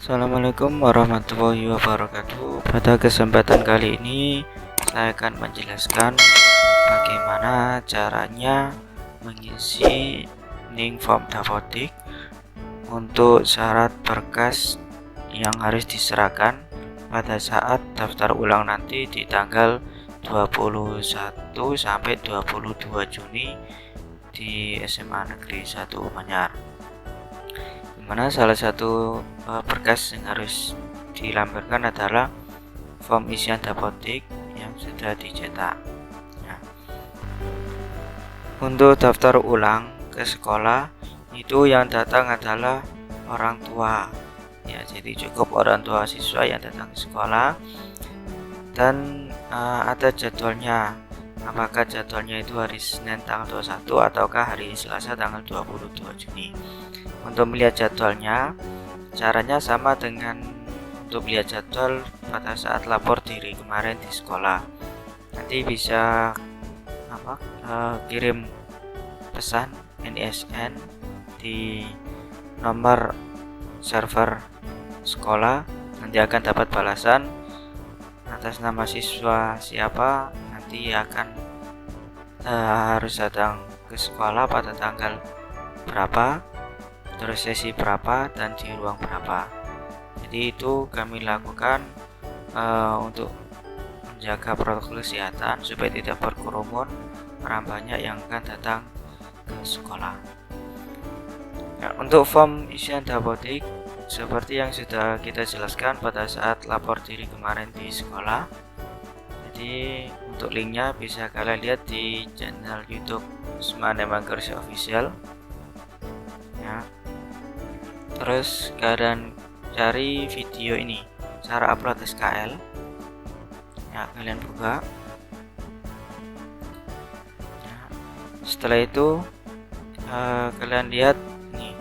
Assalamualaikum warahmatullahi wabarakatuh. Pada kesempatan kali ini saya akan menjelaskan bagaimana caranya mengisi link form Dapodik untuk syarat berkas yang harus diserahkan pada saat daftar ulang nanti di tanggal 21 sampai 22 Juni di SMA Negeri 1 Manyar. Dimana salah satu berkas yang harus dilampirkan adalah form isian Dapodik yang sudah dicetak. Nah, untuk daftar ulang ke sekolah itu yang datang adalah orang tua. Ya, jadi cukup orang tua siswa yang datang ke sekolah dan ada jadwalnya. Apakah jadwalnya itu hari Senin tanggal 21 ataukah hari Selasa tanggal 22 Juni. Untuk melihat jadwalnya, caranya sama dengan untuk melihat jadwal pada saat lapor diri kemarin di sekolah. Nanti bisa kirim pesan NISN di nomor server sekolah, nanti akan dapat balasan atas nama siswa siapa, nanti akan harus datang ke sekolah pada tanggal berapa, terus sesi berapa, dan di ruang berapa. Jadi itu kami lakukan untuk menjaga protokol kesehatan supaya tidak berkerumun orang banyak yang akan datang ke sekolah. Nah, untuk form isian Dapodik seperti yang sudah kita jelaskan pada saat lapor diri kemarin di sekolah. Jadi untuk linknya bisa kalian lihat di channel YouTube Semangat Emangkersi Official. Ya. Terus kalian cari video ini, cara upload SKL. Ya, kalian buka. Ya. Setelah itu kalian lihat ini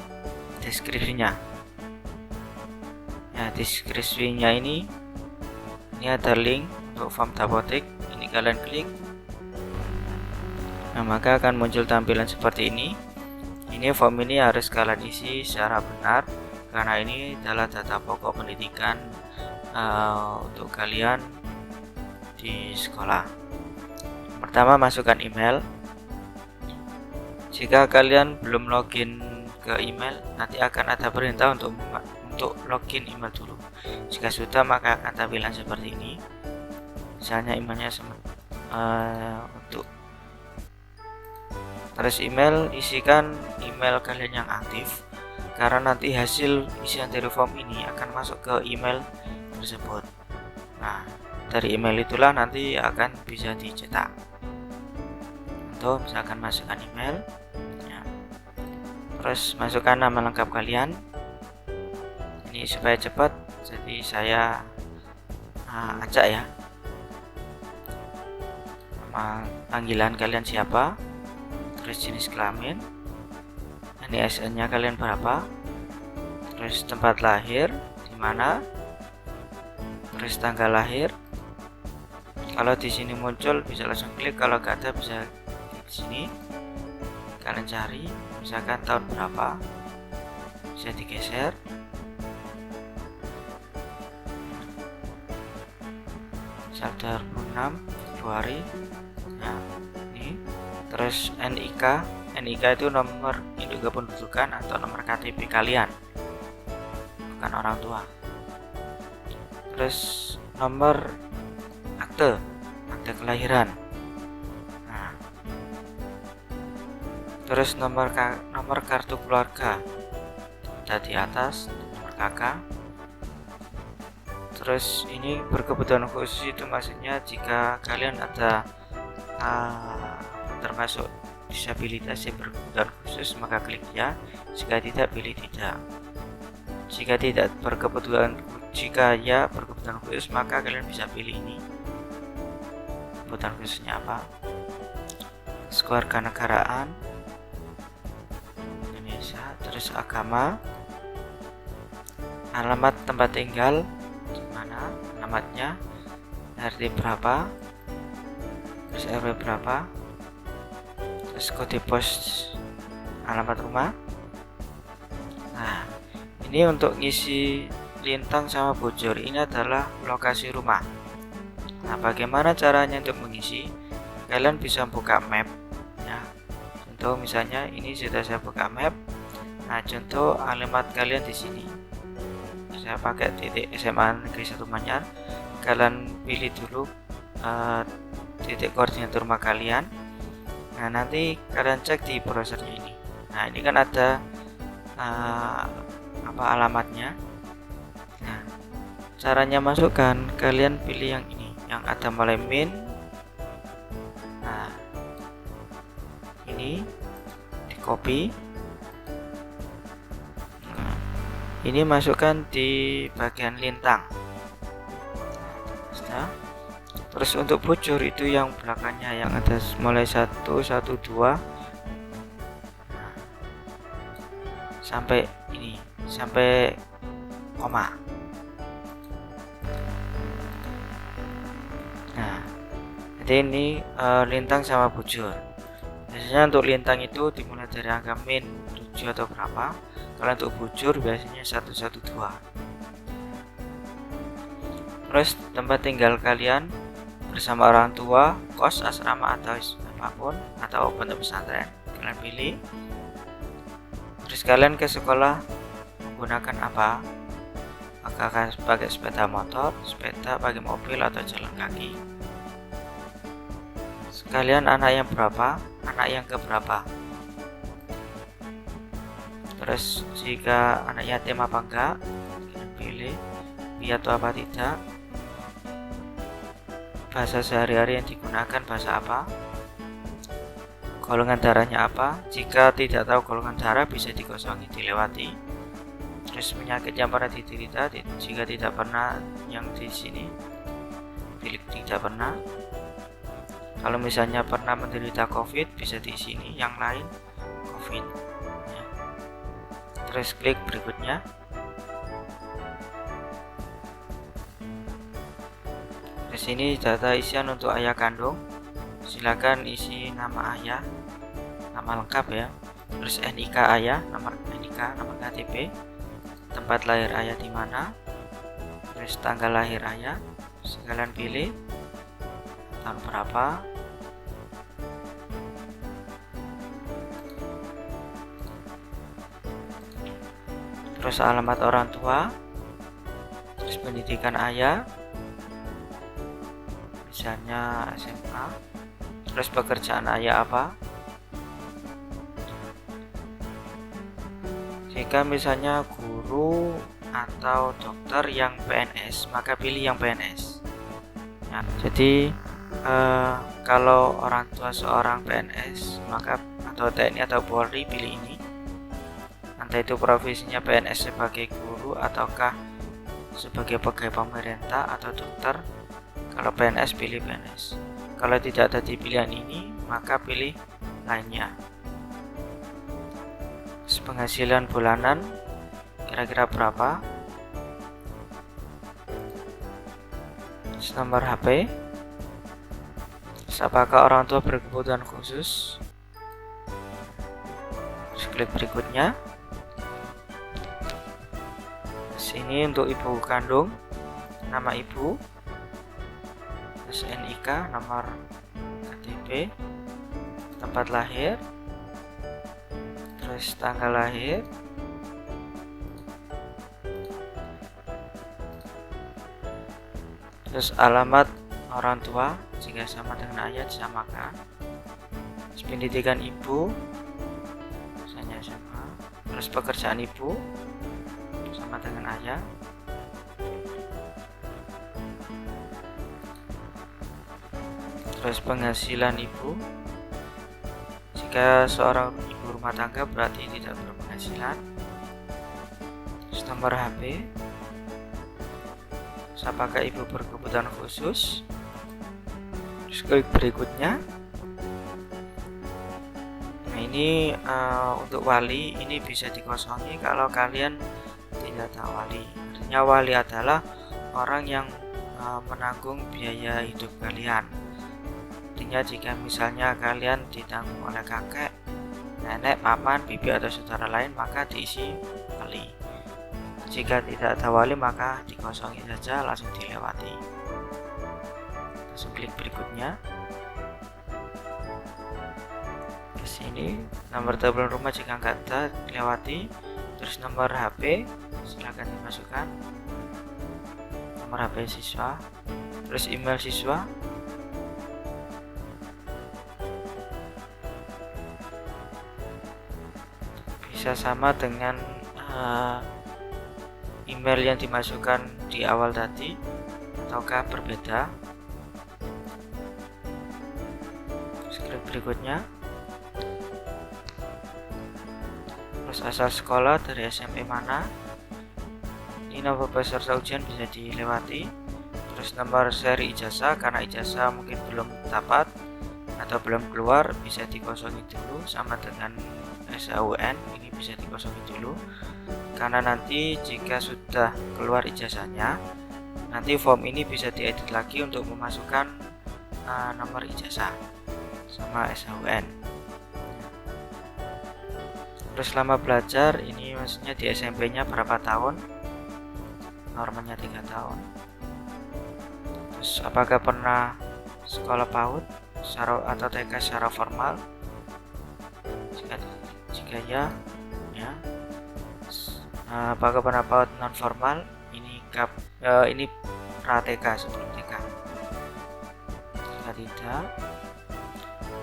deskripsinya. Ya, deskripsinya ini ada link untuk form Dapodik. Ini kalian klik. Nah, maka akan muncul tampilan seperti ini. Ini form ini harus kalian isi secara benar karena ini adalah data pokok pendidikan untuk kalian di sekolah. Pertama, masukkan email. Jika kalian belum login ke email, nanti akan ada perintah untuk login email dulu. Jika sudah, maka akan tampilan seperti ini. Misalnya emailnya untuk terus email, isikan email kalian yang aktif karena nanti hasil isian dari form ini akan masuk ke email tersebut. Nah, dari email itulah nanti akan bisa dicetak. Untuk misalkan masukkan email, ya. Terus masukkan nama lengkap kalian. Ini supaya cepat, jadi saya acak ya. Nama panggilan kalian siapa? Terus jenis kelamin, NISN-nya kalian berapa, terus tempat lahir di mana, terus tanggal lahir. Kalau di sini muncul bisa langsung klik, kalau nggak ada bisa klik di sini. Kalian cari, misalkan tahun berapa, bisa digeser. Misal 26 Februari. Nah, ini. Terus NIK itu nomor induk kependudukan atau nomor KTP kalian, bukan orang tua. Terus nomor akte kelahiran. Nah, terus nomor kartu keluarga ada di atas, nomor kakak. Terus ini berkebutuhan khusus, itu maksudnya jika kalian ada termasuk disabilitas yang berkebutuhan khusus, maka klik ya. Jika tidak, pilih tidak. Jika ya berkebutuhan khusus, maka kalian bisa pilih ini kebutuhan khususnya apa. Kewarganegaraan Indonesia, terus agama, alamat tempat tinggal di mana, alamatnya, RT berapa, terus RW berapa, terus kode pos alamat rumah. Nah, ini untuk ngisi lintang sama bujur ini adalah lokasi rumah. Nah, bagaimana caranya untuk mengisi? Kalian bisa buka map ya. Contoh misalnya ini sudah saya buka map. Nah, contoh alamat kalian di sini. Saya pakai titik SMA Negeri 1 Manyar. Kalian pilih dulu titik koordinat rumah kalian. Nah, nanti kalian cek di browsernya ini. Nah, ini kan ada alamatnya. Nah, caranya masukkan, kalian pilih yang ini, yang ada mulai min. Nah, ini di copy. Nah, ini masukkan di bagian lintang. Nah, terus untuk bujur itu yang belakangnya, yang ada mulai 1, 1, 2 sampai ini, sampai koma. Nah, jadi ini lintang sama bujur. Biasanya untuk lintang itu dimulai dari angka min 7 atau berapa. Kalau untuk bujur biasanya 112. Terus tempat tinggal kalian bersama orang tua, kos, asrama atau apapun, atau pondok pesantren, kalian pilih. Terus kalian ke sekolah menggunakan apa? Apakah pakai sepeda motor, sepeda, pakai mobil, atau jalan kaki? Sekalian anak yang berapa? Anak yang keberapa? Terus jika anak yatim apa enggak? Kalian pilih piatu apa tidak? Bahasa sehari-hari yang digunakan bahasa apa? Golongan darahnya apa? Jika tidak tahu golongan darah bisa dikosongi, dilewati. Terus penyakit yang pernah diderita, jika tidak pernah, yang di sini pilih tidak pernah. Kalau misalnya pernah menderita COVID bisa di sini, yang lain COVID ya. Terus klik berikutnya. Di sini data isian untuk ayah kandung. Silakan isi nama ayah, nama lengkap ya. Terus NIK ayah, nomor NIK, nomor KTP, tempat lahir ayah di mana, terus tanggal lahir ayah. Sekalian pilih tahun berapa. Terus alamat orang tua, terus pendidikan ayah, misalnya SMA. Terus pekerjaan ayah apa? Jika misalnya guru atau dokter yang PNS, maka pilih yang PNS ya. Jadi kalau orang tua seorang PNS, maka atau TNI atau Polri, pilih ini. Entah itu profesinya PNS sebagai guru ataukah sebagai pegawai pemerintah atau dokter. Kalau PNS pilih PNS. Kalau tidak ada di pilihan ini, maka pilih lainnya. Penghasilan bulanan kira-kira berapa? Nomor HP. Apakah orang tua berkebutuhan khusus? Terus klik berikutnya. Sini untuk ibu kandung, nama ibu, terus NIK, nomor KTP, tempat lahir, terus tanggal lahir, terus alamat orang tua jika sama dengan ayah disamakan. Terus pendidikan ibu, misalnya SMA. Terus pekerjaan ibu sama dengan ayah. Terus penghasilan ibu, jika seorang ibu rumah tangga berarti tidak berpenghasilan. Terus nomor HP, apakah ibu berkebutuhan khusus. Terus klik berikutnya. Nah ini untuk wali, ini bisa dikosongi kalau kalian tidak tahu wali. Artinya wali adalah orang yang menanggung biaya hidup kalian. Artinya jika misalnya kalian ditanggung oleh kakek, nenek, paman, bibi atau saudara lain, maka diisi wali. Jika tidak ada wali maka dikosongi saja, langsung dilewati. Langsung klik berikutnya. Ke sini nomor telepon rumah jika nggak ada lewati. Terus nomor HP silakan dimasukkan, nomor HP siswa, terus email siswa, bisa sama dengan email yang dimasukkan di awal tadi ataukah berbeda. Terus klik berikutnya. Terus asal sekolah dari SMP mana, ini nomor peserta ujian bisa dilewati. Terus nomor seri ijazah, karena ijazah mungkin belum dapat atau belum keluar, bisa dikosongi dulu. Sama dengan SAUN, ini bisa dikosongi dulu karena nanti jika sudah keluar ijazahnya, nanti form ini bisa diedit lagi untuk memasukkan nomor ijazah sama SAUN. Terus selama belajar, ini maksudnya di SMP-nya berapa tahun, normanya 3 tahun. Terus apakah pernah sekolah PAUD atau TK secara formal, jika ya. Apakah pernah PAUD non formal, ini pra TK sebelum TK. Jika tidak,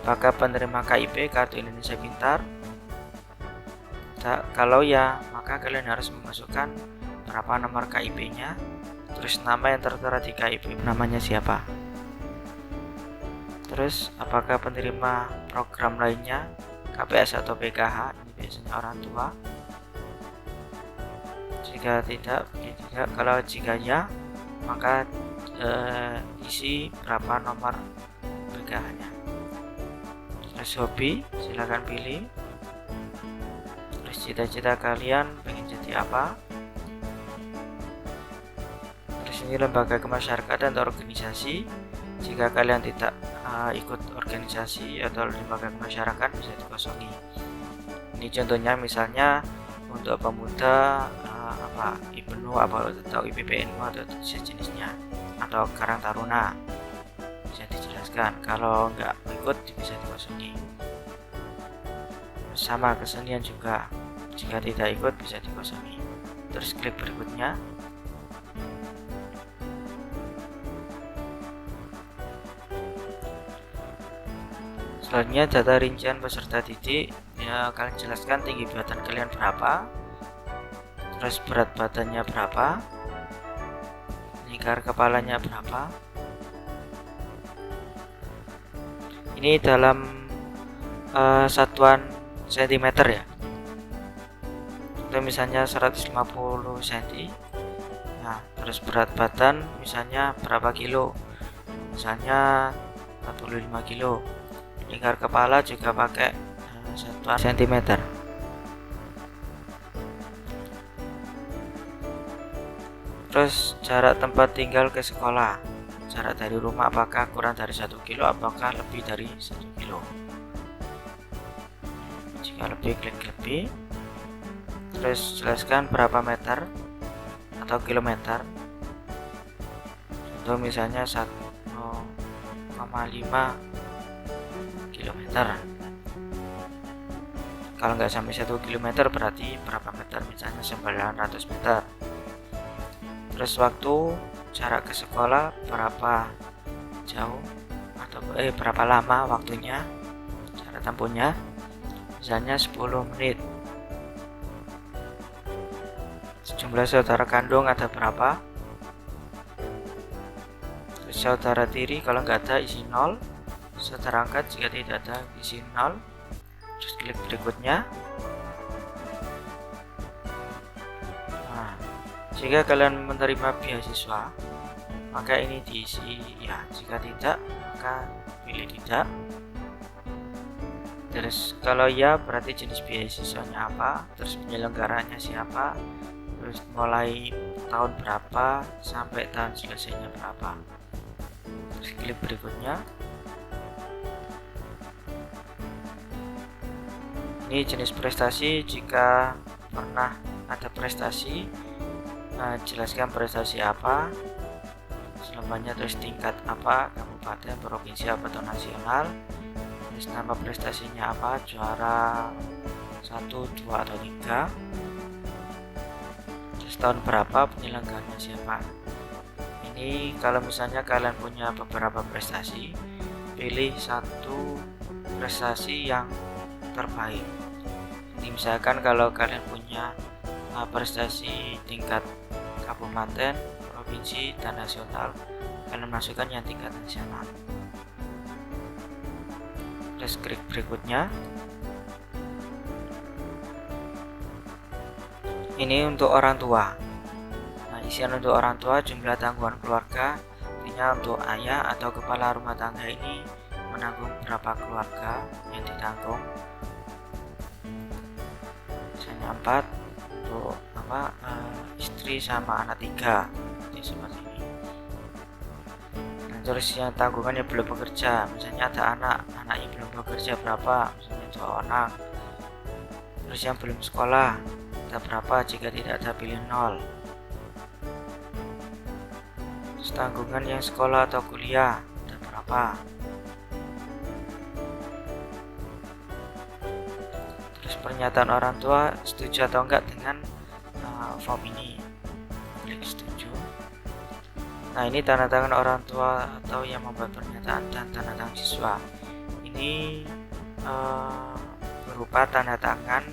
apakah penerima KIP, kartu Indonesia Pintar? Kalau ya, maka kalian harus memasukkan berapa nomor KIP-nya, terus nama yang tertera di KIP namanya siapa. Terus apakah penerima program lainnya, KPS atau PKH, ini biasanya orang tua. Jika tidak. Kalau jika ya, maka isi berapa nomor PKH-nya. Terus hobi, silakan pilih. Cita-cita kalian pengen jadi apa. Terus ini lembaga kemasyarakatan atau organisasi. Jika kalian tidak ikut organisasi atau lembaga kemasyarakatan, bisa dikosongi. Ini contohnya misalnya untuk pemuda IPNU atau IPPNU atau sejenisnya, atau Karang Taruna, bisa dijelaskan. Kalau nggak ikut bisa dikosongi. Sama kesenian juga, jika tidak ikut bisa dikosongi. Terus klik berikutnya. Selanjutnya data rincian peserta didik, ya kalian jelaskan tinggi badan kalian berapa, terus berat badannya berapa, lingkar kepalanya berapa. Ini dalam satuan sentimeter ya. Itu misalnya 150 cm. Nah, terus berat badan misalnya berapa kilo, misalnya 45 kilo. Lingkar kepala juga pakai satuan sentimeter. Terus jarak tempat tinggal ke sekolah, jarak dari rumah apakah kurang dari 1 kilo, apakah lebih dari 1 kilo. Jika lebih, klik lebih. Terus jelaskan berapa meter atau kilometer. Contoh misalnya 1,5 kilometer. Kalau nggak sampai 1 kilometer berarti berapa meter, misalnya 900 meter. Terus waktu, jarak ke sekolah berapa jauh atau berapa lama waktunya, jarak tempuhnya, misalnya 10 menit. Jumlah saudara kandung ada berapa. Terus saudara tiri, kalau nggak ada isi 0. Saudara angkat jika tidak ada isi 0. Terus klik berikutnya. Nah, jika kalian menerima beasiswa, maka ini diisi ya. Jika tidak, maka pilih tidak. Terus kalau ya, berarti jenis beasiswanya apa, terus penyelenggaranya siapa, terus mulai tahun berapa sampai tahun selesainya berapa. Terus klik berikutnya. Ini jenis prestasi, jika pernah ada prestasi jelaskan prestasi apa, selanjutnya terus tingkat apa, kabupaten, provinsi atau nasional, terus nama prestasinya apa, juara 1, 2 atau 3, terus tahun berapa, penyelenggaranya siapa. Ini kalau misalnya kalian punya beberapa prestasi, pilih satu prestasi yang terbaik. Ini misalkan kalau kalian punya prestasi tingkat kabupaten, provinsi, dan nasional, kalian masukkan yang tingkat nasional. Terus klik berikutnya. Ini untuk orang tua. Nah, isian untuk orang tua, jumlah tanggungan keluarga, artinya untuk ayah atau kepala rumah tangga ini menanggung berapa keluarga yang ditanggung. Misalnya 4, untuk istri sama anak 3, seperti ini. Nah, terus yang tanggungannya belum bekerja, misalnya ada anaknya belum bekerja berapa, misalnya 2 orang. Terus yang belum sekolah ada berapa, jika tidak ada pilih 0. Terus tanggungan yang sekolah atau kuliah ada berapa. Terus pernyataan orang tua setuju atau enggak dengan form ini, klik setuju. Nah, ini tanda tangan orang tua atau yang membuat pernyataan dan tanda tangan siswa. Ini berupa tanda tangan,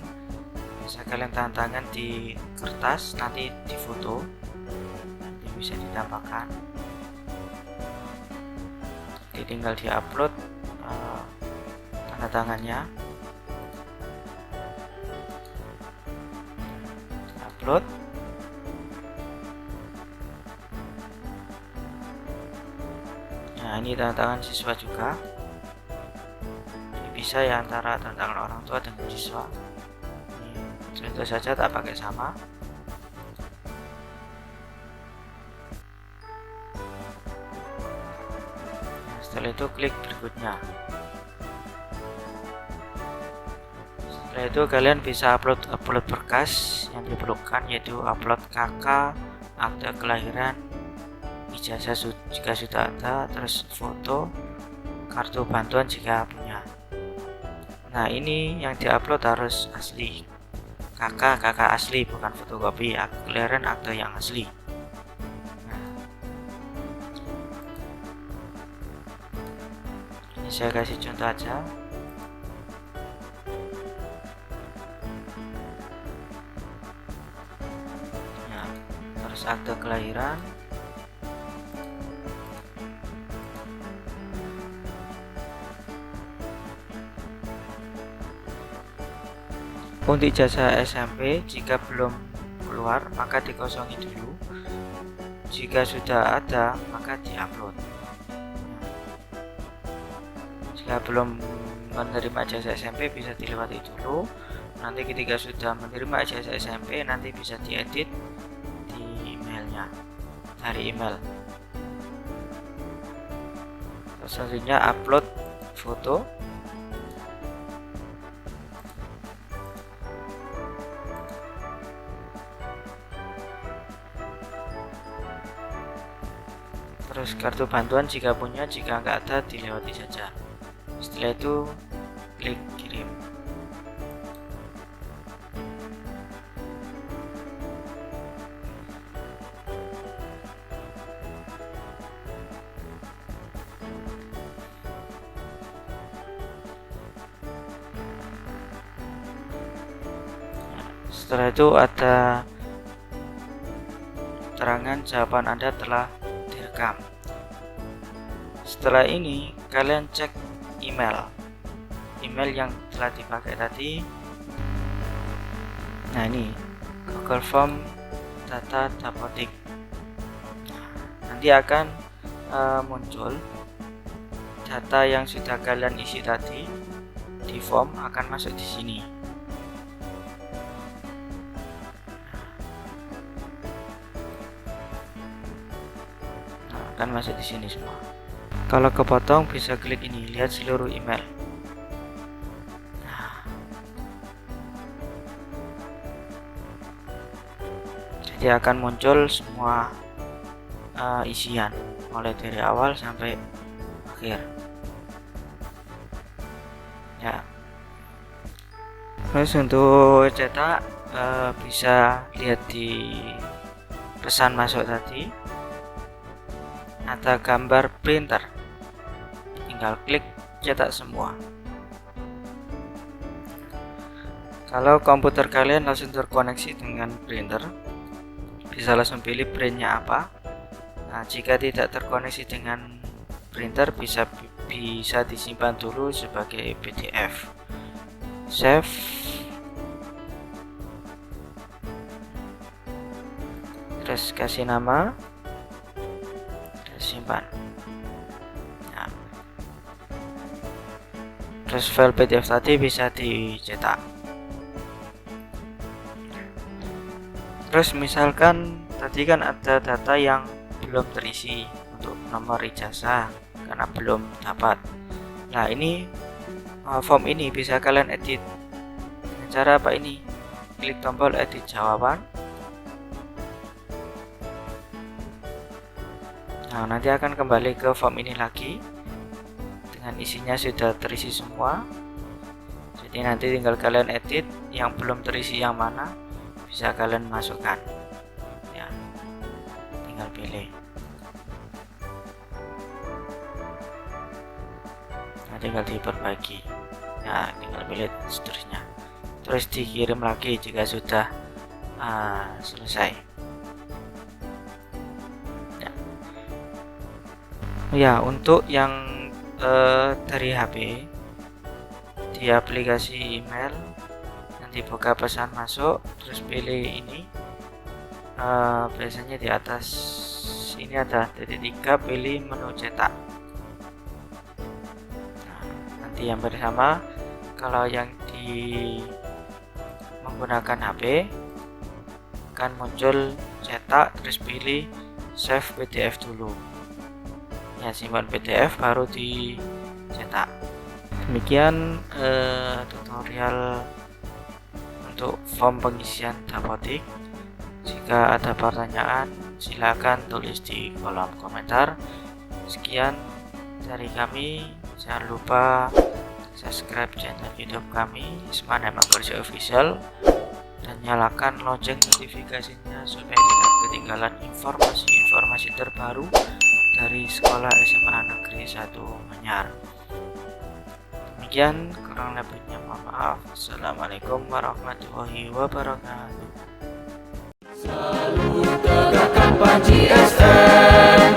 bisa kalian tanda tangan di kertas, nanti difoto, nanti bisa ditambahkan. Jadi tinggal diupload tanda tangannya, upload. Nah, ini tanda tangan siswa juga. Ini bisa ya antara tanda tangan orang tua dengan siswa. Ini contoh saja, tak pakai sama. Nah, setelah itu klik berikutnya. Setelah itu kalian bisa upload berkas yang diperlukan, yaitu upload KK, akte kelahiran, ijazah jika sudah ada, terus foto, kartu bantuan jika punya. Nah, ini yang diupload harus asli, KK asli, bukan fotokopi. Akte kelahiran, akte yang asli. Nah, ini saya kasih contoh aja. Akte kelahiran, untuk ijazah SMP jika belum keluar maka dikosongi dulu, jika sudah ada maka diupload. Jika belum menerima ijazah SMP bisa dilewati dulu, nanti ketika sudah menerima ijazah SMP nanti bisa diedit dari email. Selanjutnya upload foto. Terus kartu bantuan jika punya, jika nggak ada dilewati saja. Setelah itu klik kirim. Setelah itu ada keterangan jawaban Anda telah direkam. Setelah ini kalian cek email yang telah dipakai tadi. Nah, ini Google Form data dapodik. Nanti akan muncul data yang sudah kalian isi tadi di form, akan masuk di sini. Akan masuk di sini semua. Kalau kepotong bisa klik ini, lihat seluruh email. Nah, Nanti akan muncul semua isian mulai dari awal sampai akhir ya. Terus untuk cetak bisa lihat di pesan masuk tadi, ada gambar printer, tinggal klik cetak semua. Kalau komputer kalian langsung terkoneksi dengan printer, bisa langsung pilih printnya apa. Nah, jika tidak terkoneksi dengan printer, bisa disimpan dulu sebagai PDF. Save, terus kasih nama, terus simpan. Nah, terus file PDF tadi bisa dicetak. Terus misalkan tadi kan ada data yang belum terisi untuk nomor ijazah karena belum dapat. Nah, ini form ini bisa kalian edit dengan cara apa ini? Klik tombol edit jawaban. Nah, nanti akan kembali ke form ini lagi dengan isinya sudah terisi semua. Jadi nanti tinggal kalian edit yang belum terisi yang mana, bisa kalian masukkan ya, tinggal pilih. Nah, tinggal diperbaiki ya, tinggal pilih seterusnya, terus dikirim lagi jika sudah selesai ya. Ya, untuk yang dari HP di aplikasi email, nanti buka pesan masuk, terus pilih ini, biasanya di atas ini ada titik 3, pilih menu cetak. Nah, nanti yang bersama, kalau yang menggunakan HP akan muncul cetak, terus pilih save PDF dulu ya, simpan PDF baru dicetak. Demikian tutorial untuk form pengisian dapodik. Jika ada pertanyaan, silakan tulis di kolom komentar. Sekian dari kami, jangan lupa subscribe channel YouTube kami Isman Emangkursi Official dan nyalakan lonceng notifikasinya supaya tidak ketinggalan informasi terbaru dari Sekolah SMA Negeri 1 Manyar. Demikian, kurang lebihnya mohon maaf. Assalamualaikum warahmatullahi wabarakatuh. Selalu tegakkan Panji SM.